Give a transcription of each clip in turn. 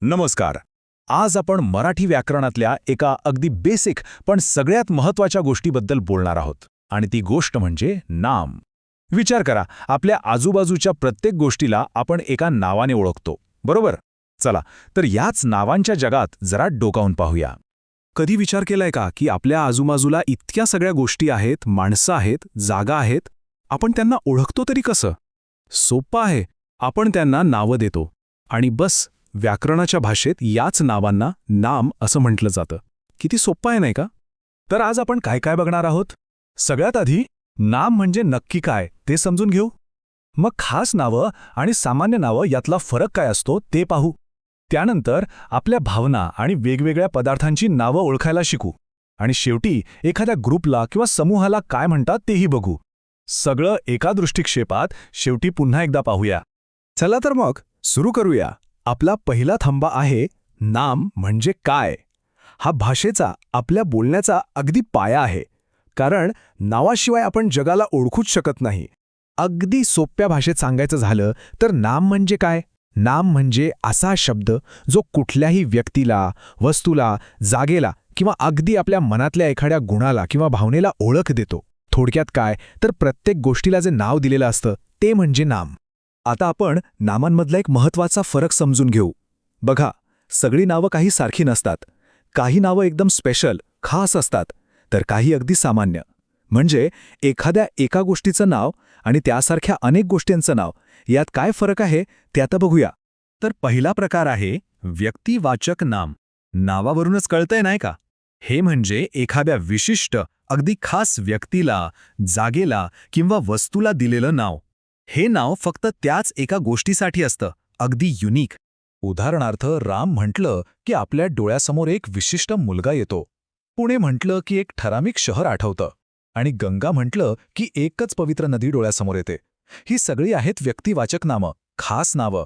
नमस्कार. आज आपण मराठी व्याकरणातल्या एका अगदी बेसिक पण सगळ्यात महत्त्वाच्या गोष्टीबद्दल बोलणार आहोत आणि ती गोष्ट म्हणजे नाम. विचार करा, आपल्या आजूबाजूच्या प्रत्येक गोष्टीला आपण एका नावाने ओळखतो, बरोबर? चला, तर याच नावांच्या जगात जरा डोकावून पाहूया. कधी विचार केलाय का की आपल्या आजूबाजूला इतक्या सगळ्या गोष्टी आहेत, माणसं आहेत, जागा आहेत, आपण त्यांना ओळखतो तरी कसं? सोपं आहे. आपण त्यांना नावं देतो आणि बस. व्याकरणाच्या भाषेत याच नावांना नाम असं म्हटलं जातं. किती सोपं आहे नाही का? तर आज आपण काय काय बघणार आहोत? सगळ्यात आधी नाम म्हणजे नक्की काय ते समजून घेऊ. मग खास नावं आणि सामान्य नावं यातला फरक काय असतो ते पाहू. त्यानंतर आपल्या भावना आणि वेगवेगळ्या पदार्थांची नावं ओळखायला शिकू. आणि शेवटी एखाद्या ग्रुपला किंवा समूहाला काय म्हणतात तेही बघू. सगळं एका दृष्टिक्षेपात शेवटी पुन्हा एकदा पाहूया. चला तर मग सुरू करूया. आपला पहिला थांबा आहे नाम म्हणजे काय. हा भाषेचा, आपल्या बोलण्याचा अगदी पाया आहे. कारण नावाशिवाय आपण जगाला ओळखूच शकत नाही. अगदी सोप्या भाषेत सांगायचं झालं तर नाम म्हणजे काय? नाम म्हणजे असा शब्द जो कुठल्याही व्यक्तीला, वस्तूला, जागेला किंवा अगदी आपल्या मनातल्या एखाद्या गुणाला किंवा भावनेला ओळख देतो. थोडक्यात काय तर प्रत्येक गोष्टीला जे नाव दिलेलं असतं ते म्हणजे नाम. आता आपण नामांमधला एक महत्त्वाचा फरक समजून घेऊ. बघा, सगळी नावं काही सारखी नसतात. काही नावं एकदम स्पेशल, खास असतात, तर काही अगदी सामान्य. म्हणजे एखाद्या एका गोष्टीचं नाव आणि त्यासारख्या अनेक गोष्टींचं नाव यात काय फरक आहे ते आता बघूया. तर पहिला प्रकार आहे व्यक्तिवाचक नाम. नावावरूनच कळतंय नाही का? हे म्हणजे एखाद्या विशिष्ट, अगदी खास व्यक्तीला, जागेला किंवा वस्तूला दिलेलं नाव. हे नाव फक्त त्याच एका गोष्टीसाठी असतं, अगदी युनिक. उदाहरणार्थ, राम म्हटलं की आपल्या डोळ्यासमोर एक विशिष्ट मुलगा येतो. पुणे म्हटलं की एक ठराविक शहर आठवतं. आणि गंगा म्हटलं की एकच पवित्र नदी डोळ्यासमोर येते. ही सगळी आहेत व्यक्तिवाचक नामं, खास नावं.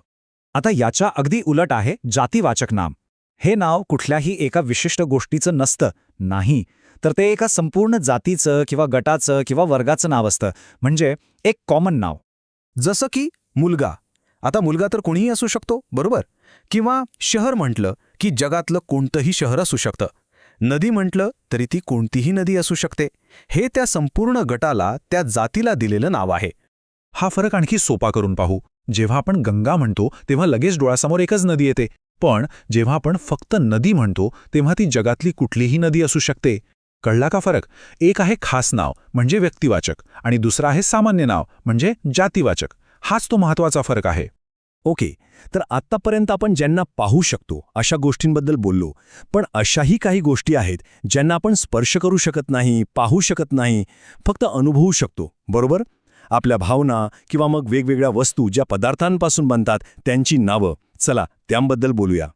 आता याच्या अगदी उलट आहे जातीवाचक नाम. हे नाव कुठल्याही एका विशिष्ट गोष्टीचं नसतं, नाही, तर ते एका संपूर्ण जातीचं किंवा गटाचं किंवा वर्गाचं नाव असतं. म्हणजे एक कॉमन नाव. जसं की मुलगा. आता मुलगा तर कोणीही असू शकतो, बरोबर? किंवा शहर म्हटलं की जगातलं कोणतंही शहर असू शकतं. नदी म्हटलं तरी ती कोणतीही नदी असू शकते. हे त्या संपूर्ण गटाला, त्या जातीला दिलेलं नाव आहे. हा फरक आणखी सोपा करून पाहू. जेव्हा आपण गंगा म्हणतो तेव्हा लगेच डोळ्यासमोर एकच नदी येते. पण जेव्हा आपण फक्त नदी म्हणतो तेव्हा ती जगातली कुठलीही नदी असू शकते. कळला का फरक? एक आहे खास नाव म्हणजे व्यक्तिवाचक आणि दुसरं आहे सामान्य नाव म्हणजे जातीवाचक. हाच तो महत्त्वाचा फरक आहे. ओके, तर आत्तापर्यंत आपण ज्यांना पाहू शकतो अशा गोष्टींबद्दल बोललो. पण अशाही काही गोष्टी आहेत ज्यांना आपण स्पर्श करू शकत नाही, पाहू शकत नाही, फक्त अनुभवू शकतो, बरोबर? आपल्या भावना किंवा मग वेगवेगळ्या वस्तू ज्या पदार्थांपासून बनतात त्यांची नावं. चला त्यांबद्दल बोलूया.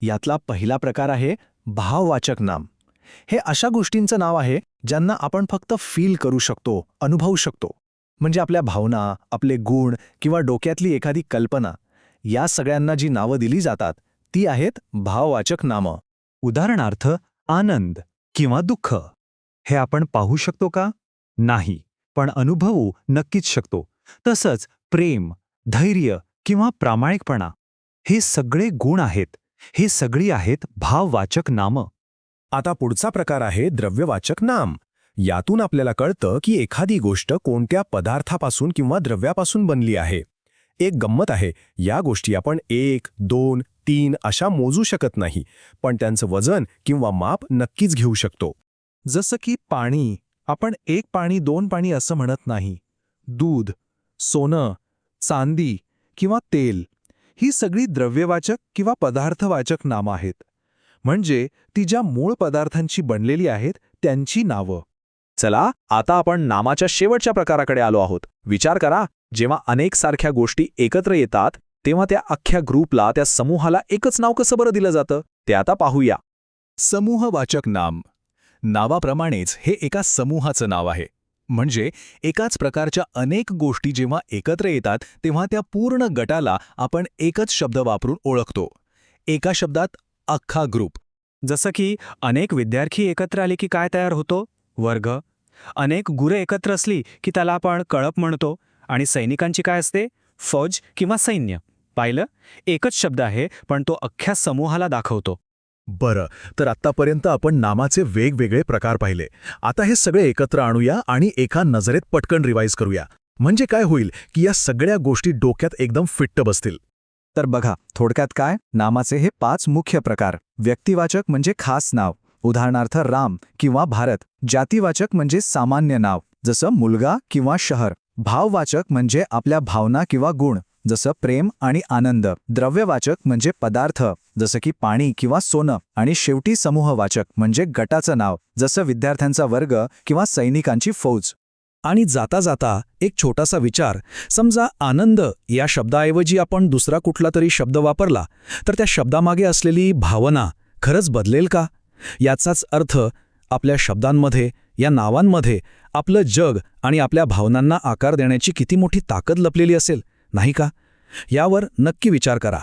यातला पहिला प्रकार आहे भाववाचक नाम. हे अशा गोष्टींचं नाव आहे ज्यांना आपण फक्त फील करू शकतो, अनुभवू शकतो. म्हणजे आपल्या भावना, आपले गुण किंवा डोक्यातली एखादी कल्पना, या सगळ्यांना जी नावं दिली जातात ती आहेत भाववाचक नामं. उदाहरणार्थ, आनंद किंवा दुःख. हे आपण पाहू शकतो का? नाही, पण अनुभवू नक्कीच शकतो. तसंच प्रेम, धैर्य किंवा प्रामाणिकपणा. हे सगळे गुण आहेत. हे सगळी आहेत भाववाचक नामं. आता पुढचा प्रकार आहे द्रव्यवाचक नाम. यातून आपल्याला कळतं की एखादी गोष्ट कोणत्या पदार्थापासून किंवा द्रव्यापासून बनली आहे. एक गंमत आहे, या गोष्टी आपण 1, 2, 3 अशा मोजू शकत नाही, पण त्यांचं वजन किंवा माप नक्कीच घेऊ शकतो. जसं की पाणी. आपण 1 पाणी 2 पाणी असं म्हणत नाही. दूध, सोनं, चांदी किंवा तेल ही सगळी द्रव्यवाचक किंवा पदार्थवाचक नामं आहेत. म्हणजे ती ज्या मूळ पदार्थांची बनलेली आहेत त्यांची नावं. चला, आता आपण नामाच्या शेवटच्या प्रकाराकडे आलो आहोत. विचार करा, जेव्हा अनेक सारख्या गोष्टी एकत्र येतात तेव्हा त्या अख्ख्या ग्रुपला, त्या समूहाला एकच नाव कसं बरं दिलं जातं ते आता पाहूया. समूहवाचक नाम. नावाप्रमाणेच हे एका समूहाचं नाव आहे. म्हणजे एकाच प्रकारच्या अनेक गोष्टी जेव्हा एकत्र येतात तेव्हा त्या पूर्ण गटाला आपण एकच शब्द वापरून ओळखतो. एका शब्दात अख्खा ग्रुप. जसं की अनेक विद्यार्थी एकत्र आले की काय तयार होतो? वर्ग. अनेक गुरे एकत्र असली की त्याला आपण कळप म्हणतो. आणि सैनिकांची काय असते? फौज किंवा सैन्य. पाहिलं, एकच शब्द आहे पण तो अख्ख्या समूहाला दाखवतो. बरं, तर आत्तापर्यंत आपण नामाचे वेगवेगळे प्रकार पाहिले. आता हे सगळे एकत्र आणूया आणि एका नजरेत पटकन रिवाईज करूया. म्हणजे काय होईल की या सगळ्या गोष्टी डोक्यात एकदम फिट्ट बसतील. तर बघा, थोडक्यात काय, नामाचे हे 5 मुख्य प्रकार. व्यक्तिवाचक म्हणजे खास नाव, उदाहरणार्थ राम किंवा भारत. जातीवाचक म्हणजे सामान्य नाव, जसं मुलगा किंवा शहर. भाववाचक म्हणजे आपल्या भावना किंवा गुण, जसं प्रेम आणि आनंद. द्रव्यवाचक म्हणजे पदार्थ, जसं की पाणी किंवा सोनं. आणि शेवटी समूहवाचक म्हणजे गटाचं नाव, जसं विद्यार्थ्यांचा वर्ग किंवा सैनिकांची फौज. आणि जाता जाता एक छोटासा विचार, समजा आनंद या शब्दाऐवजी आपण दुसरा कुठला तरी शब्द वापरला, तर त्या शब्दामागे असलेली भावना खरंच बदलेल का? याचाच अर्थ आपल्या शब्दांमध्ये, या नावांमध्ये आपलं जग आणि आपल्या भावनांना आकार देण्याची किती मोठी ताकद लपलेली असेल, नाही का? यावर नक्की विचार करा.